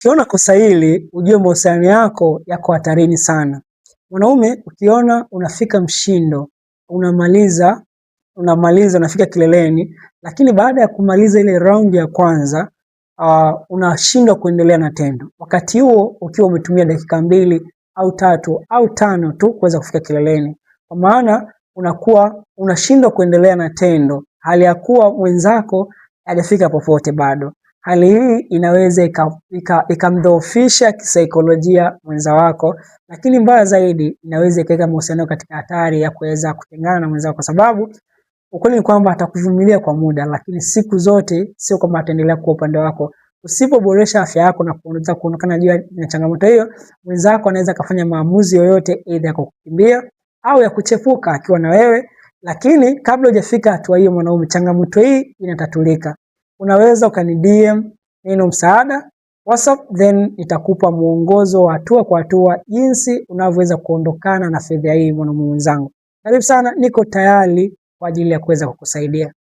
Ukiona kosa hili, ujue mahusiano yako yako hatarini sana. Mwanaume, ukiona unafika mshindo, unamaliza unafika kileleni, lakini baada ya kumaliza ile round ya kwanza, unashindwa kuendelea na tendo. Wakati huo ukiwa umetumia dakika 2 au 3 au 5 tu kuweza kufika kileleni. Kwa maana unakuwa unashindwa kuendelea na tendo, hali ya kuwa mwenzako hajafika popote bado. Hali hii inaweza ikamdhoofisha kisaikolojia mwenza wako, lakini mbaya zaidi inaweza ikaweka mahusiano katika hatari ya kuweza kutengana na mwenzako, kwa sababu ukweli ni kwamba atakuvumilia kwa muda, lakini siku zote sio kwamba ataendelea kwa upande wako. Usipoboresha afya yako na kuanza kuonekana juu ya changamoto hiyo, mwenzako anaweza kufanya maamuzi yoyote, aidha ya kukimbia au ya kuchepuka akiwa na wewe. Lakini kabla hujafika hatua hiyo, mwanaume, changamoto hii inatatulika. Unaweza ukani DM neno msaada WhatsApp, then nitakupa mwongozo wa hatua kwa hatua jinsi unavyoweza kuondokana na fedha hii. Mwanamume mwenzangu, karibu sana, niko tayari kwa ajili ya kuweza kukusaidia.